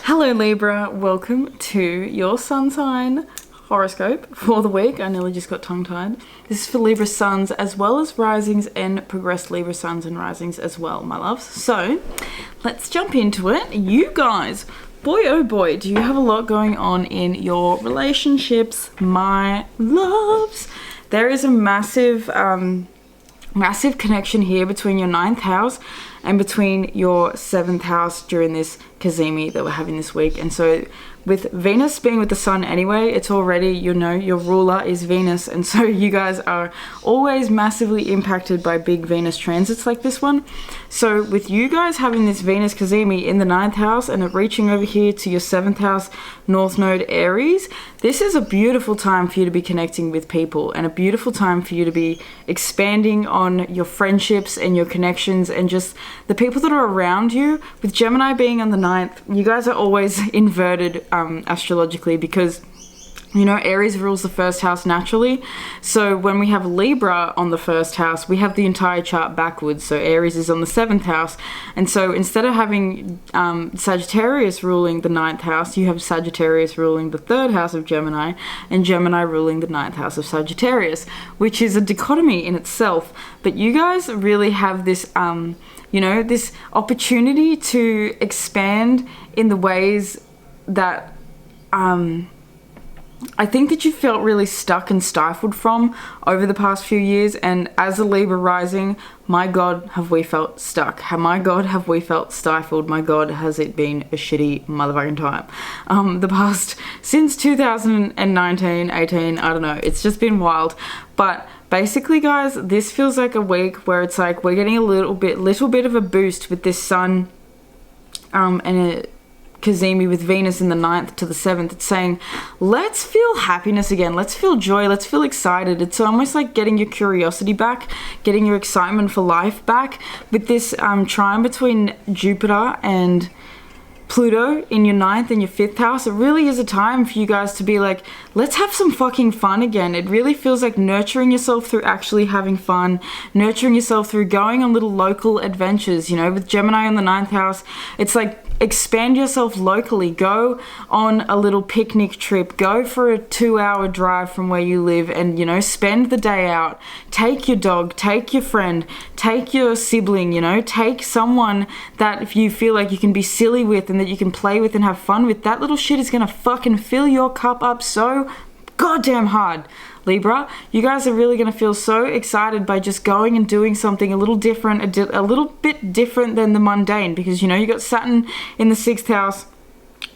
Hello Libra, welcome to your sun sign horoscope for the week. I nearly just got tongue-tied. This is for Libra suns as well as risings and progressed Libra suns and risings as well, my loves. So let's jump into it. You guys, boy oh boy, do you have a lot going on in your relationships, my loves. There is a massive connection here between your 9th house and between your 7th house during this Cazimi that we're having this week. And so with Venus being with the sun anyway, it's already, you know, your ruler is Venus, and so you guys are always massively impacted by big Venus transits like this one. So with you guys having this Venus Cazimi in the 9th house and it reaching over here to your 7th house North Node Aries, this is a beautiful time for you to be connecting with people and a beautiful time for you to be expanding on your friendships and your connections and just the people that are around you. With Gemini being on the 9th, you guys are always inverted astrologically because, you know, Aries rules the 1st house naturally. So when we have Libra on the 1st house, we have the entire chart backwards. So Aries is on the 7th house. And so instead of having Sagittarius ruling the 9th house, you have Sagittarius ruling the 3rd house of Gemini and Gemini ruling the 9th house of Sagittarius, which is a dichotomy in itself. But you guys really have this, you know, this opportunity to expand in the ways that I think that you felt really stuck and stifled from over the past few years. And as a Libra rising, my God, have we felt stuck. My God, have we felt stifled. My God, has it been a shitty motherfucking time. The past, since 2019, 18, I don't know, it's just been wild. But basically, guys, this feels like a week where it's like we're getting a little bit of a boost with this sun and a Cazimi with Venus in the 9th to the 7th. It's saying, let's feel happiness again. Let's feel joy. Let's feel excited. It's almost like getting your curiosity back, getting your excitement for life back with this trine between Jupiter and Pluto in your 9th and your 5th house. It really is a time for you guys to be like, let's have some fucking fun again. It really feels like nurturing yourself through actually having fun, nurturing yourself through going on little local adventures. You know, with Gemini in the 9th house, it's like expand yourself locally. Go on a little picnic trip. Go for a 2-hour drive from where you live and, you know, spend the day out. Take your dog, take your friend, take your sibling, you know, take someone that if you feel like you can be silly with and that you can play with and have fun with. That little shit is gonna fucking fill your cup up so goddamn hard. Libra, you guys are really going to feel so excited by just going and doing something a little different, a little bit different than the mundane, because, you know, you got Saturn in the 6th house.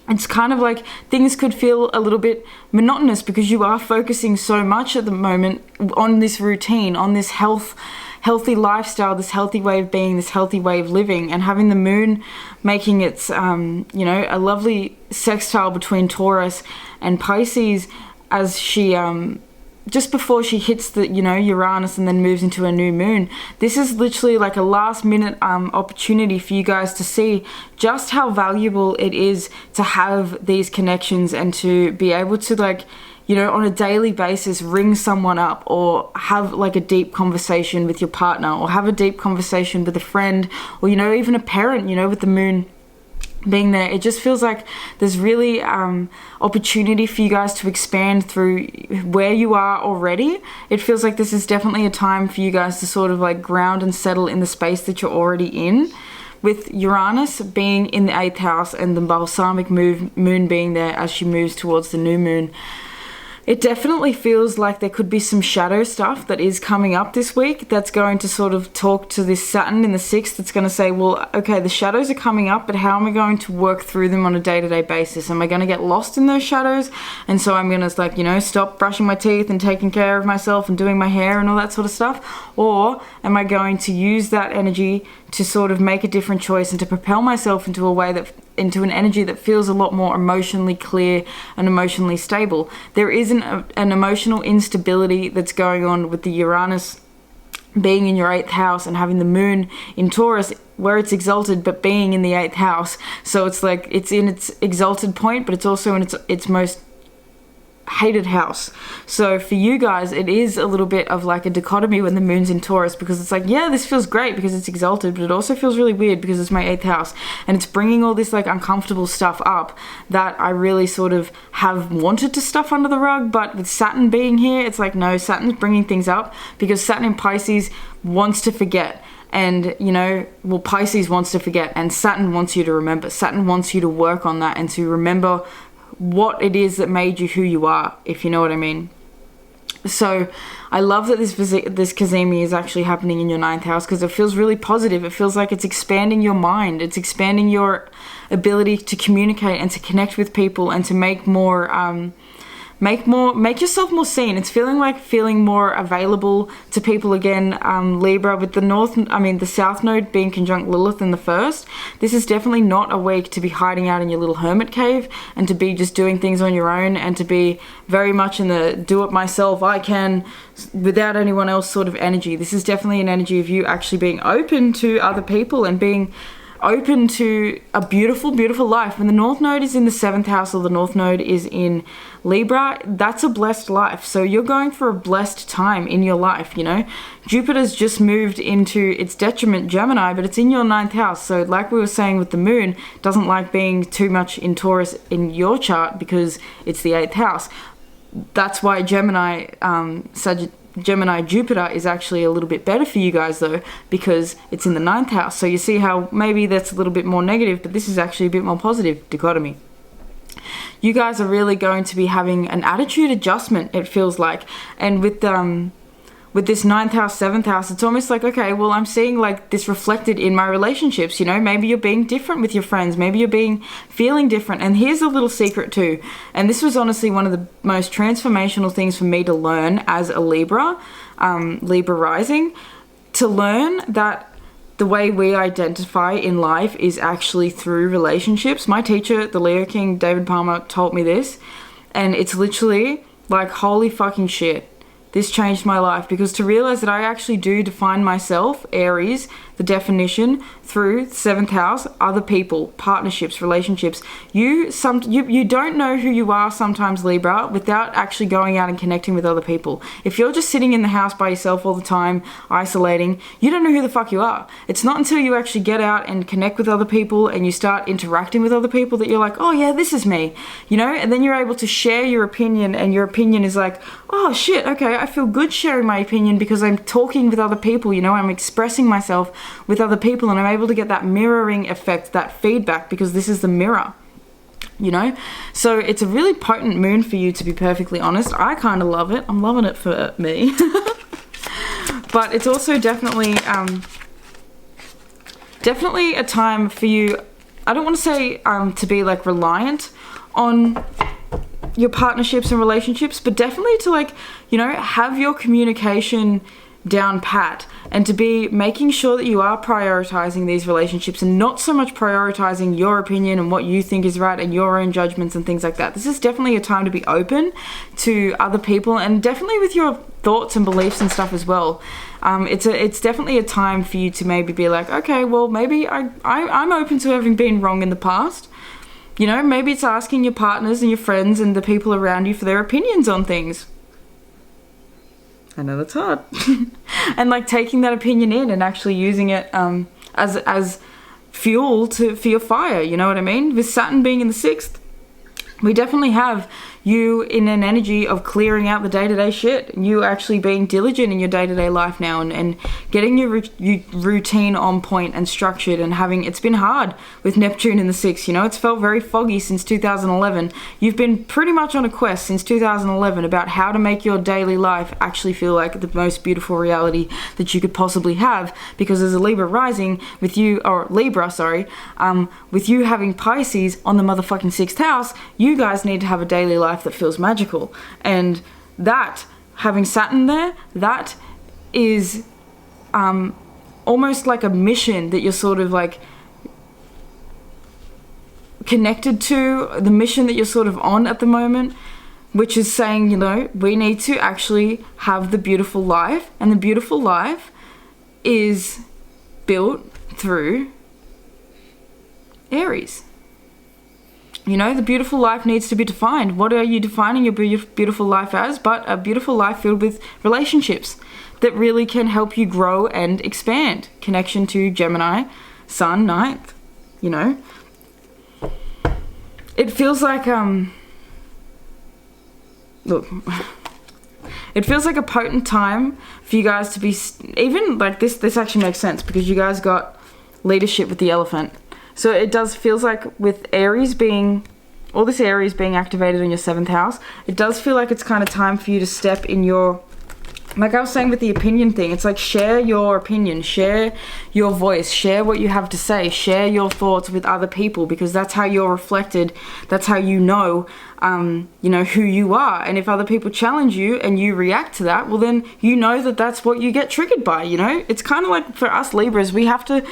It's kind of like things could feel a little bit monotonous because you are focusing so much at the moment on this routine, on this healthy lifestyle, this healthy way of being, this healthy way of living, and having the moon making its, you know, a lovely sextile between Taurus and Pisces as she, just before she hits the, you know, Uranus and then moves into a new moon. This is literally like a last minute opportunity for you guys to see just how valuable it is to have these connections and to be able to, like, you know, on a daily basis ring someone up or have like a deep conversation with your partner or have a deep conversation with a friend or, you know, even a parent, you know, with the moon being there. It just feels like there's really opportunity for you guys to expand through where you are already. It feels like this is definitely a time for you guys to sort of like ground and settle in the space that you're already in. With Uranus being in the 8th house and the balsamic moon being there as she moves towards the new moon, it definitely feels like there could be some shadow stuff that is coming up this week that's going to sort of talk to this Saturn in the 6th. That's going to say, well, okay, the shadows are coming up, but how am I going to work through them on a day-to-day basis? Am I going to get lost in those shadows? And so I'm going to, like, you know, stop brushing my teeth and taking care of myself and doing my hair and all that sort of stuff? Or am I going to use that energy to sort of make a different choice and to propel myself into a way that, into an energy that feels a lot more emotionally clear and emotionally stable? There is an emotional instability that's going on with the Uranus being in your 8th house and having the moon in Taurus where it's exalted but being in the 8th house. So it's like it's in its exalted point, but it's also in its most hated house. So for you guys, it is a little bit of like a dichotomy when the moon's in Taurus, because it's like, yeah, this feels great because it's exalted, but it also feels really weird because it's my 8th house, and it's bringing all this like uncomfortable stuff up that I really sort of have wanted to stuff under the rug. But with Saturn being here, it's like, no, Saturn's bringing things up because Saturn in Pisces wants to forget. And, you know, well, Pisces wants to forget, and Saturn wants you to remember. Saturn wants you to work on that and to remember what it is that made you who you are, if you know what I mean. So I love that this Cazimi is actually happening in your 9th house, because it feels really positive. It feels like it's expanding your mind. It's expanding your ability to communicate and to connect with people and to make yourself more seen. It's feeling more available to people again. Libra, with the South Node being conjunct Lilith in the 1st, this is definitely not a week to be hiding out in your little hermit cave and to be just doing things on your own and to be very much in the do it myself, I can, without anyone else sort of energy. This is definitely an energy of you actually being open to other people and being open to a beautiful, beautiful life. When the North Node is in the 7th house or the North Node is in Libra, that's a blessed life. So you're going for a blessed time in your life, you know. Jupiter's just moved into its detriment Gemini, but it's in your 9th house. So like we were saying with the moon, doesn't like being too much in Taurus in your chart because it's the 8th house. That's why Gemini Jupiter is actually a little bit better for you guys though, because it's in the 9th house. So you see how maybe that's a little bit more negative, but this is actually a bit more positive dichotomy. You guys are really going to be having an attitude adjustment, it feels like. And with this 9th house, 7th house, it's almost like, okay, well, I'm seeing like this reflected in my relationships, you know. Maybe you're being different with your friends, maybe you're feeling different. And here's a little secret too, and this was honestly one of the most transformational things for me to learn as a Libra rising, to learn that the way we identify in life is actually through relationships. My teacher, the Leo King, David Palmer, taught me this, and it's literally like, holy fucking shit. This changed my life, because to realize that I actually do define myself, Aries, the definition, through 7th house, other people, partnerships, relationships. You don't know who you are sometimes, Libra, without actually going out and connecting with other people. If you're just sitting in the house by yourself all the time, isolating, you don't know who the fuck you are. It's not until you actually get out and connect with other people and you start interacting with other people that you're like, oh yeah, this is me, you know? And then you're able to share your opinion, and your opinion is like, oh shit, okay, I feel good sharing my opinion because I'm talking with other people, you know, I'm expressing myself with other people, and I'm able to get that mirroring effect, that feedback, because this is the mirror, you know. So it's a really potent moon for you, to be perfectly honest. I kind of love it. I'm loving it for me. But it's also definitely a time for you, I don't want to say to be like reliant on your partnerships and relationships, but definitely to, like, you know, have your communication down pat, and to be making sure that you are prioritizing these relationships and not so much prioritizing your opinion and what you think is right and your own judgments and things like that. This is definitely a time to be open to other people, and definitely with your thoughts and beliefs and stuff as well. It's definitely a time for you to maybe be like, okay, well, maybe I'm open to having been wrong in the past. You know, maybe it's asking your partners and your friends and the people around you for their opinions on things. I know that's hard. And like taking that opinion in and actually using it as fuel for your fire, you know what I mean? With Saturn being in the 6th, we definitely have you in an energy of clearing out the day-to-day shit, and you actually being diligent in your day-to-day life now, and getting your routine on point and structured, and it's been hard with Neptune in the 6th, you know. It's felt very foggy since 2011. You've been pretty much on a quest since 2011 about how to make your daily life actually feel like the most beautiful reality that you could possibly have, because as a Libra rising with you, or Libra, sorry, with you having Pisces on the motherfucking 6th house, you guys need to have a daily life that feels magical. And that, having Saturn there, that is almost like a mission that you're sort of like connected to, the mission that you're sort of on at the moment, which is saying, you know, we need to actually have the beautiful life, and the beautiful life is built through Aries. You know, the beautiful life needs to be defined. What are you defining your beautiful life as? But a beautiful life filled with relationships that really can help you grow and expand. Connection to Gemini, Sun, ninth, you know. It feels like, look, it feels like a potent time for you guys to be, even like this actually makes sense because you guys got leadership with the elephant. So it feels like with Aries being, all this Aries being activated in your 7th house, it does feel like it's kind of time for you to step in your, like I was saying with the opinion thing, it's like share your opinion, share your voice, share what you have to say, share your thoughts with other people, because that's how you're reflected, that's how you know who you are. And if other people challenge you and you react to that, well then you know that that's what you get triggered by, you know? It's kind of like for us Libras, we have to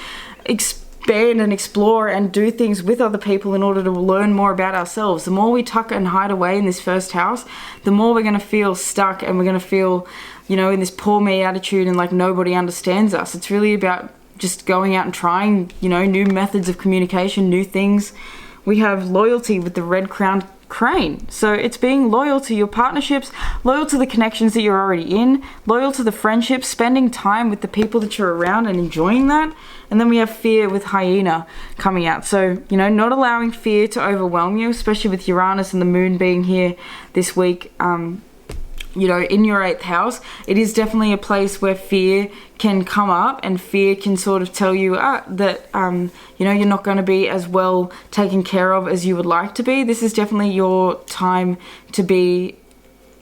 expand and explore and do things with other people in order to learn more about ourselves. The more we tuck and hide away in this 1st house, the more we're going to feel stuck and we're going to feel, you know, in this poor me attitude and like nobody understands us. It's really about just going out and trying, you know, new methods of communication, new things. We have loyalty with the red crowned crane. So it's being loyal to your partnerships, loyal to the connections that you're already in, loyal to the friendships, spending time with the people that you're around and enjoying that. And then we have fear with hyena coming out. So, you know, not allowing fear to overwhelm you, especially with Uranus and the moon being here this week, you know, in your 8th house. It is definitely a place where fear can come up, and fear can sort of tell you that, you know, you're not going to be as well taken care of as you would like to be. This is definitely your time to be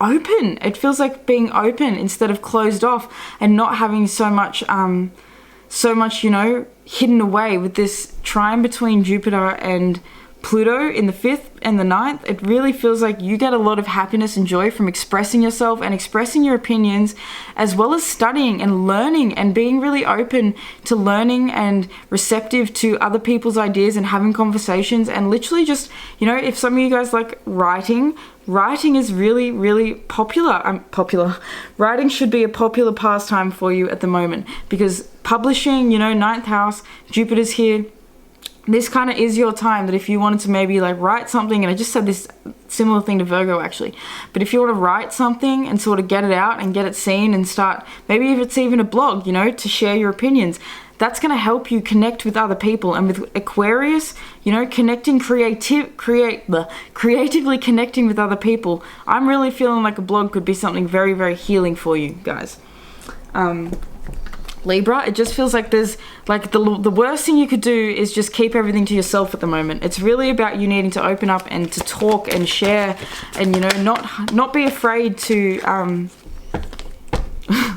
open. It feels like being open instead of closed off and not having so much, you know, hidden away with this trine between Jupiter and Pluto in the 5th and the 9th. It really feels like you get a lot of happiness and joy from expressing yourself and expressing your opinions, as well as studying and learning and being really open to learning and receptive to other people's ideas and having conversations. And literally just, you know, if some of you guys like writing is really, really popular. Writing should be a popular pastime for you at the moment, because publishing, you know, 9th house, Jupiter's here. This kind of is your time that if you wanted to maybe like write something, and I just said this similar thing to Virgo actually, but if you want to write something and sort of get it out and get it seen and start, maybe if it's even a blog, you know, to share your opinions, that's going to help you connect with other people. And with Aquarius, you know, creatively connecting with other people, I'm really feeling like a blog could be something very, very healing for you guys. Libra, it just feels like there's like the worst thing you could do is just keep everything to yourself at the moment. It's really about you needing to open up and to talk and share, and you know, not be afraid to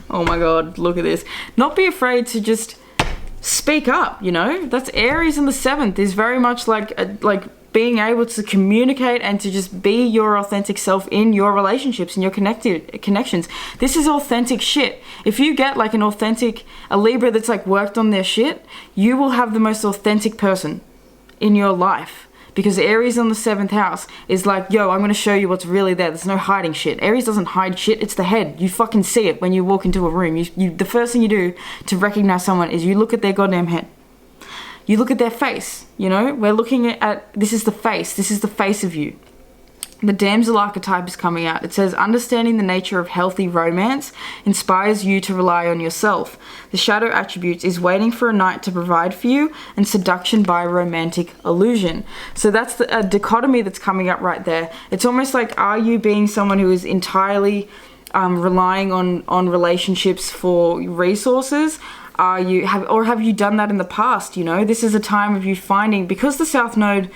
oh my god, look at this, not be afraid to just speak up, you know. That's Aries in the 7th is very much like being able to communicate and to just be your authentic self in your relationships and your connections. This is authentic shit. If you get like a Libra that's like worked on their shit, you will have the most authentic person in your life. Because Aries on the 7th house is like, yo, I'm going to show you what's really there. There's no hiding shit. Aries doesn't hide shit. It's the head. You fucking see it when you walk into a room. The first thing you do to recognize someone is you look at their goddamn head. You look at their face, you know? We're looking at this is the face. This is the face of you. The damsel archetype is coming out. It says, understanding the nature of healthy romance inspires you to rely on yourself. The shadow attributes is waiting for a knight to provide for you, and seduction by romantic illusion. So that's a dichotomy that's coming up right there. It's almost like, are you being someone who is entirely relying on relationships for resources? Have you done that in the past? You know, this is a time of you finding, because the South Node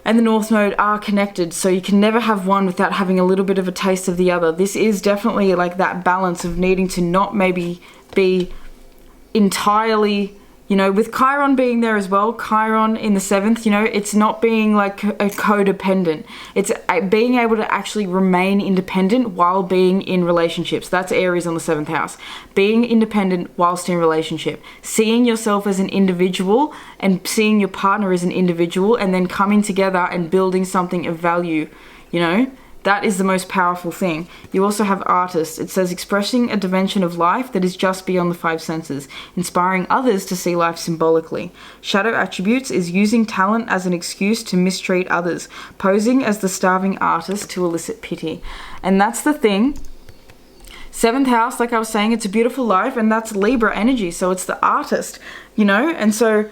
and the North Node are connected, so you can never have one without having a little bit of a taste of the other. This is definitely like that balance of needing to not maybe be entirely, you know, with Chiron being there as well, Chiron in the 7th, you know, it's not being like a codependent. It's being able to actually remain independent while being in relationships. That's Aries on the 7th house. Being independent whilst in relationship. Seeing yourself as an individual and seeing your partner as an individual, and then coming together and building something of value, you know. that is the most powerful thing. You also have artist. It says expressing a dimension of life that is just beyond the five senses, inspiring others to see life symbolically. Shadow attributes is using talent as an excuse to mistreat others, posing as the starving artist to elicit pity. And that's the thing. 7th house, like I was saying, it's a beautiful life, and that's Libra energy. So it's the artist, you know? And so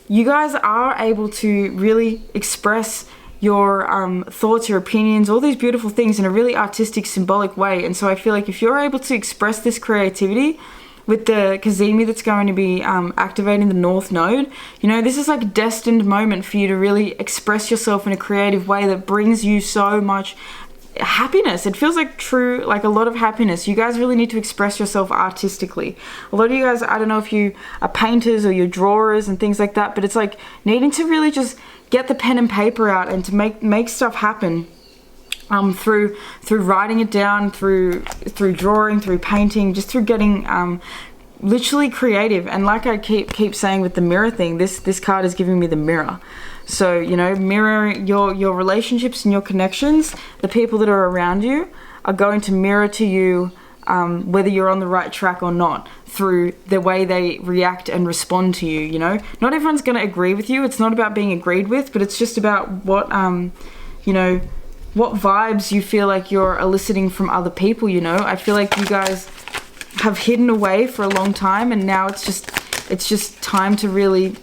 you guys are able to really express your thoughts, your opinions, all these beautiful things in a really artistic, symbolic way. And so I feel like if you're able to express this creativity with the Cazimi that's going to be activating the North Node, you know, this is like a destined moment for you to really express yourself in a creative way that brings you so much happiness. It feels like true, like a lot of happiness. You guys really need to express yourself artistically. A lot of you guys, I don't know if you are painters or you're drawers and things like that, but it's like needing to really just get the pen and paper out and to make stuff happen through writing it down, through drawing, through painting, just through getting literally creative. And like I keep saying with the mirror thing, this card is giving me the mirror. So, you know, mirror your relationships and your connections. The people that are around you are going to mirror to you whether you're on the right track or not, through the way they react and respond to you, you know. Not everyone's going to agree with you. It's not about being agreed with, but it's just about what, you know, what vibes you feel like you're eliciting from other people, you know. I feel like you guys have hidden away for a long time, and now it's just time to really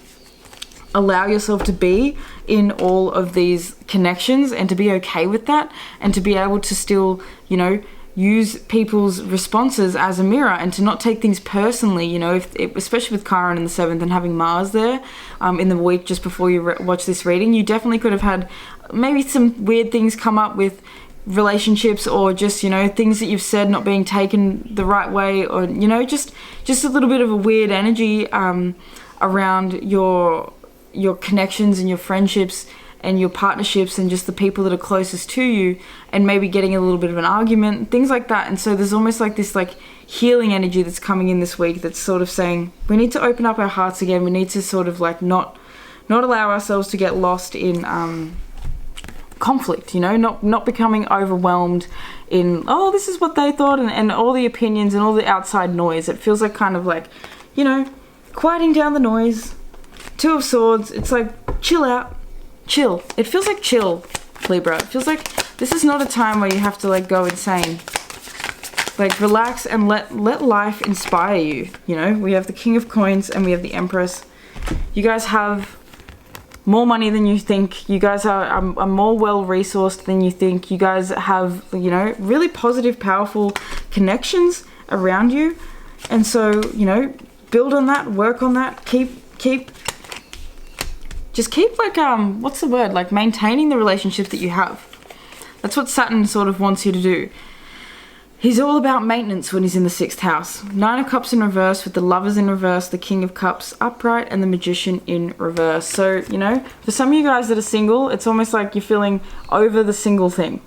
allow yourself to be in all of these connections and to be okay with that, and to be able to still, you know, use people's responses as a mirror and to not take things personally, you know, especially with Chiron in the 7th and having Mars there in the week just before you watch this reading. You definitely could have had maybe some weird things come up with relationships, or just, you know, things that you've said not being taken the right way, or, you know, just a little bit of a weird energy around your connections and your friendships and your partnerships and just the people that are closest to you, and maybe getting a little bit of an argument, things like that. And so there's almost like this like healing energy that's coming in this week that's sort of saying we need to open up our hearts again. We need to sort of like not allow ourselves to get lost in conflict, you know, not becoming overwhelmed in, oh, this is what they thought, and all the opinions and all the outside noise. It feels like kind of like, you know, quieting down the noise. 2 of Swords, it's like chill out, chill. It feels like chill, Libra. It feels like this is not a time where you have to like go insane. Like relax and let life inspire you, you know. We have the King of Coins and we have the Empress. You guys have more money than you think. You guys are more well-resourced than you think. You guys have, you know, really positive, powerful connections around you. And so, you know, build on that, work on that, just keep like, what's the word? Like maintaining the relationship that you have. That's what Saturn sort of wants you to do. He's all about maintenance when he's in the 6th house. 9 of Cups in reverse with the Lovers in reverse, the King of Cups upright, and the Magician in reverse. So, you know, for some of you guys that are single, it's almost like you're feeling over the single thing.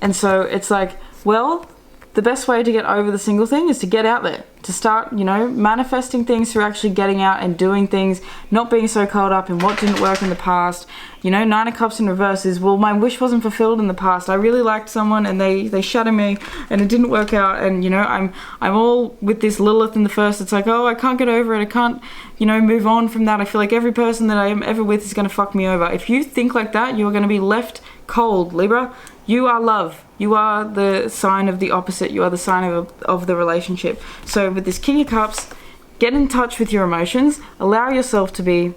And so it's like, well, the best way to get over the single thing is to get out there, to start, you know, manifesting things through actually getting out and doing things, not being so caught up in what didn't work in the past. You know, 9 of Cups in reverse is, well, my wish wasn't fulfilled in the past. I really liked someone and they shattered me and it didn't work out, and, you know, I'm all with this Lilith in the first. It's like, oh, I can't get over it. I can't, you know, move on from that. I feel like every person that I am ever with is going to fuck me over. If you think like that, you are going to be left cold, Libra. You are love. You are the sign of the opposite. You are the sign of the relationship. So with this King of Cups, get in touch with your emotions. Allow yourself to be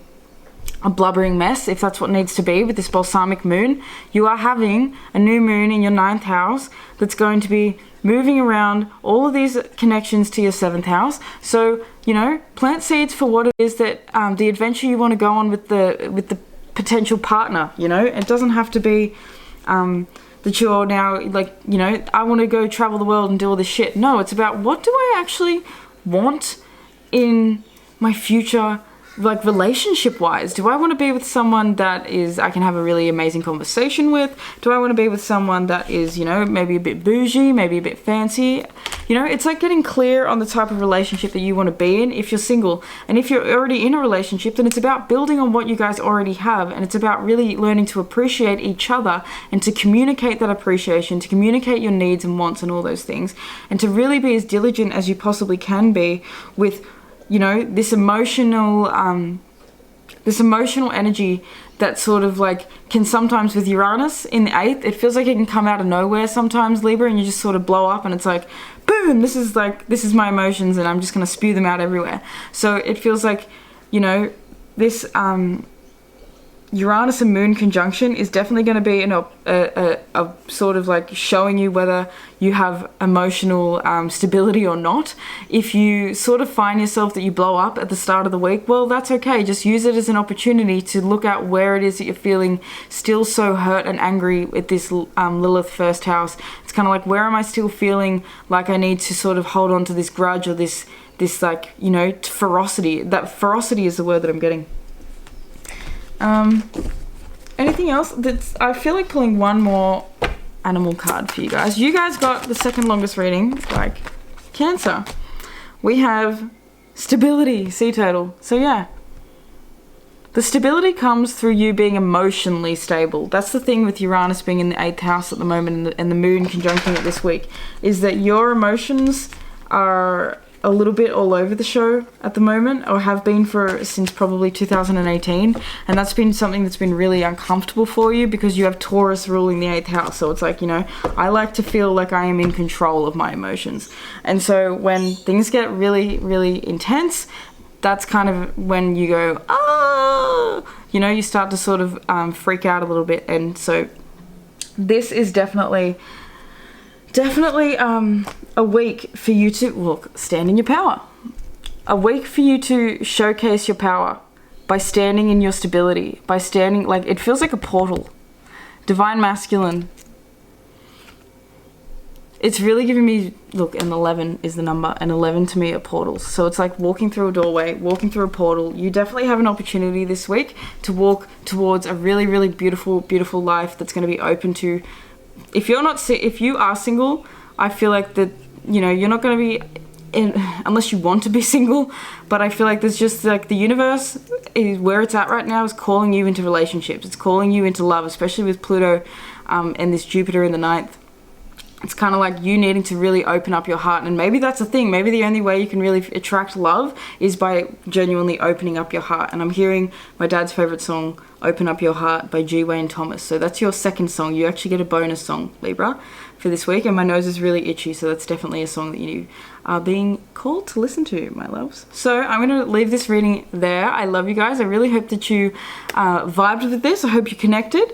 a blubbering mess, if that's what needs to be. With this balsamic moon, you are having a new moon in your 9th house that's going to be moving around all of these connections to your 7th house. So, you know, plant seeds for what it is that the adventure you want to go on with the potential partner. You know, it doesn't have to be that you're now like, you know, I want to go travel the world and do all this shit. No, it's about what do I actually want in my future like relationship wise? Do I want to be with someone that is, I can have a really amazing conversation with? Do I want to be with someone that is, you know, maybe a bit bougie, maybe a bit fancy? You know, it's like getting clear on the type of relationship that you want to be in if you're single. And if you're already in a relationship, then it's about building on what you guys already have. And it's about really learning to appreciate each other and to communicate that appreciation, to communicate your needs and wants and all those things. And to really be as diligent as you possibly can be with, you know, this emotional energy that sort of like can sometimes, with Uranus in the 8th, it feels like it can come out of nowhere sometimes, Libra, and you just sort of blow up and it's like, boom, this is my emotions and I'm just going to spew them out everywhere. So it feels like, you know, this Uranus and Moon conjunction is definitely going to be a sort of like showing you whether you have emotional stability or not. If you sort of find yourself that you blow up at the start of the week, well, that's okay. Just use it as an opportunity to look at where it is that you're feeling still so hurt and angry with this Lilith first house. It's kind of like, where am I still feeling like I need to sort of hold on to this grudge or this like, you know, ferocity. That ferocity is the word that I'm getting. Anything else? I feel like pulling one more animal card for you guys. You guys got the second longest reading, like Cancer. We have stability, sea turtle. So yeah, the stability comes through you being emotionally stable. That's the thing with Uranus being in the 8th house at the moment and the moon conjuncting it this week, is that your emotions are a little bit all over the show at the moment, or have been since probably 2018, and that's been something that's been really uncomfortable for you because you have Taurus ruling the 8th house. So it's like, you know, I like to feel like I am in control of my emotions, and so when things get really, really intense, that's kind of when you go, oh, you know, you start to sort of freak out a little bit. And so this is definitely a week for you to stand in your power. A week for you to showcase your power by standing in your stability, by standing, like, it feels like a portal. Divine masculine. It's really giving me, look, and 11 is the number, and 11 to me are portals. So it's like walking through a doorway, walking through a portal. You definitely have an opportunity this week to walk towards a really, really beautiful, beautiful life that's going to be open to. If you are single, I feel like that, you know, you're not going to be unless you want to be single, but I feel like there's just like the universe is where it's at right now, is calling you into relationships. It's calling you into love, especially with Pluto and this Jupiter in the 9th. It's kind of like you needing to really open up your heart, and maybe that's the thing. Maybe the only way you can really attract love is by genuinely opening up your heart. And I'm hearing my dad's favorite song, Open Up Your Heart by G. Wayne Thomas. So that's your second song. You actually get a bonus song, Libra, for this week. And my nose is really itchy, so that's definitely a song that you are being called to listen to, my loves. So I'm going to leave this reading there. I love you guys. I really hope that you vibed with this. I hope you connected.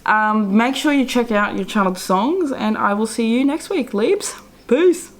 Make sure you check out your channeled songs, and I will see you next week, Leaves. Peace.